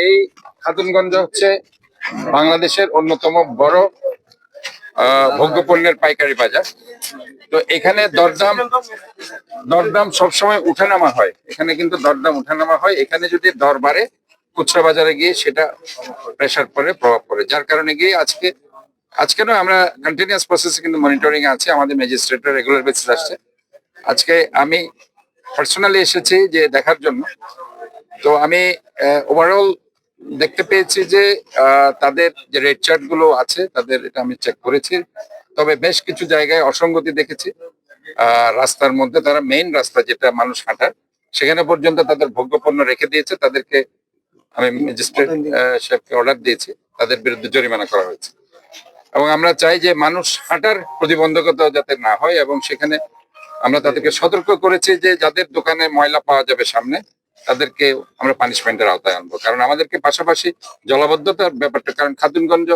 এই খাতুনগঞ্জ হচ্ছে বাংলাদেশের অন্যতম বড় ভোগ্যপণ্যের পাইকারি বাজার। তো এখানে দরদাম সবসময় উঠানামা হয়। এখানে কিন্তু দরদাম উঠানামা হয়। এখানে যদি দর বাড়ে খুচরা বাজারে গিয়ে সেটা প্রেসার পড়ে, প্রভাব পড়ে, যার কারণে গিয়ে আজকে নয়, আমরা কন্টিনিউয়াস প্রসেসে কিন্তু মনিটরিং আছে, আমাদের ম্যাজিস্ট্রেটরা রেগুলার বেসিস আসছে। আজকে আমি পার্সোনালি এসেছি যে দেখার জন্য। তো আমি ওভারঅল দেখতে পেয়েছি যে তাদের যে রেট চার্ট গুলো আছে তাদের, এটা আমি চেক করেছি, তবে বেশ কিছু জায়গায় অসঙ্গতি দেখেছি। রাস্তার মধ্যে তারা মেইন রাস্তা যেটা মানুষ হাঁটার, সেখানে পর্যন্ত তাদের ভোগ্যপণ্য রেখে দিয়েছে। তাদেরকে আমি ম্যাজিস্ট্রেট সাহেবকে অর্ডার দিয়েছি, তাদের বিরুদ্ধে জরিমানা করা হয়েছে। এবং আমরা চাই যে মানুষ হাঁটার প্রতিবন্ধকতা যাতে না হয়, এবং সেখানে আমরা তাদেরকে সতর্ক করেছি যে যাদের দোকানে ময়লা পাওয়া যাবে সামনে, তাদেরকে আমরা পানিশমেন্টের আওতায় আনবো। কারণ আমাদেরকে পাশাপাশি জলাবদ্ধতার ব্যাপারটা, কারণ খাতুনগঞ্জ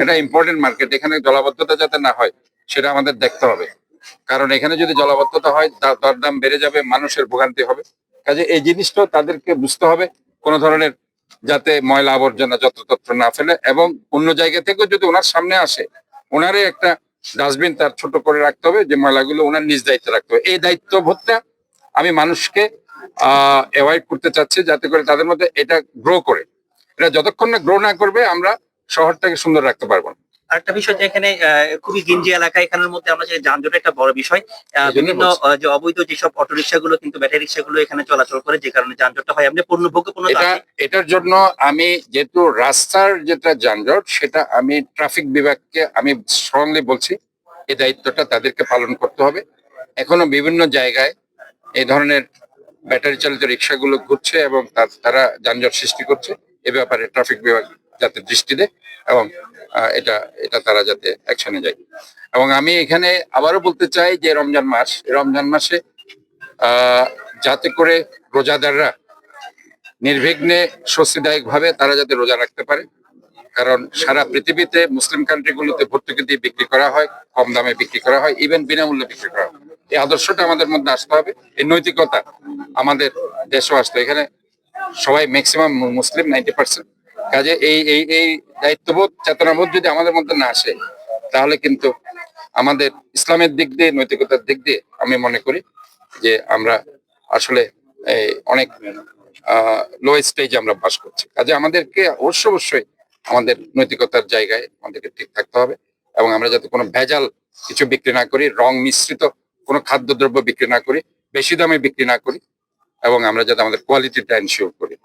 এটা ইম্পর্টেন্ট মার্কেট, এখানে জলাবদ্ধতা যাতে না হয় সেটা আমাদের দেখতে হবে। কারণ এখানে যদি জলাবদ্ধতা হয়, দরদাম বেড়ে যাবে, মানুষের ভোগান্তি হবে। কাজে এই জিনিসটা তাদেরকে বুঝতে হবে, কোনো ধরনের যাতে ময়লা আবর্জনা যত্রতত্র না ফেলে, এবং অন্য জায়গা থেকেও যদি ওনার সামনে আসে, ওনারই একটা ডাস্টবিন তার ছোট করে রাখতে হবে, যে ময়লাগুলো ওনার নিজ দায়িত্বে রাখতে হবে। এই দায়িত্ববোধটা আমি মানুষকে অ্যাভয়েড করতে চাচ্ছি, যাতে করে তাদের মধ্যে এটা গ্রো করে। এটা যতক্ষণ না গ্রো না করবে, আমরা শহরটাকে সুন্দর রাখতে পারবো না। আরেকটা বিষয় যে এখানে খুবই গিঞ্জি এলাকা, এখানের মধ্যে আমরা যে যানজট একটা বড় বিষয়। বিভিন্ন যে অবৈধ যেসব অটোরিকশা গুলো কিন্তু ব্যাটারি রিক্সা গুলো এখানে চলাচল করে, যে কারণে যানজটটা হয়। আপনি পূর্ণ এটার জন্য আমি যেহেতু রাস্তার যেটা যানজট, সেটা আমি ট্রাফিক বিভাগকে আমি স্ট্রংলি বলছি, এই দায়িত্বটা তাদেরকে পালন করতে হবে। এখনো বিভিন্ন জায়গায় এই ধরনের ব্যাটারি চালিত রিক্সাগুলো ঘুরছে এবং তারা যানজট সৃষ্টি করছে। এ ব্যাপারে ট্রাফিক বিভাগ যাতে দৃষ্টি দেয়, এবং এটা এটা তারা যাতে অ্যাকশনে যায়। এবং আমি এখানে আবারও বলতে চাই যে রমজান মাসে যাতে করে রোজাদাররা নির্বিঘ্নে স্বস্তিদায়ক ভাবে তারা যাতে রোজা রাখতে পারে। কারণ সারা পৃথিবীতে মুসলিম কান্ট্রিগুলোতে ভর্তুকি দিয়ে বিক্রি করা হয়, কম দামে বিক্রি করা হয়, ইভেন বিনামূল্যে বিক্রি করা হয়। এই আদর্শটা আমাদের মধ্যে আসতে হবে, এই নৈতিকতা আমাদের দেশেও আসতে। এখানে সবাই ম্যাক্সিমাম মুসলিম, 90%। কাজে এই দায়িত্ববোধ, চেতনাবোধ যদি আমাদের মধ্যে না আসে, তাহলে কিন্তু আমাদের ইসলামের দিক দিয়ে, নৈতিকতার দিক দিয়ে আমি মনে করি যে আমরা আসলে অনেক লো স্টেজে আমরা বাস করছি। কাজে আমাদেরকে অবশ্যই আমাদের নৈতিকতার জায়গায় আমাদেরকে ঠিক থাকতে হবে, এবং আমরা যাতে কোনো ভেজাল কিছু বিক্রি না করি, রং মিশ্রিত কোনো খাদ্যদ্রব্য বিক্রি না করি, বেশি দামে বিক্রি না করি, এবং আমরা যাতে আমাদের কোয়ালিটিটা এনশিওর করি।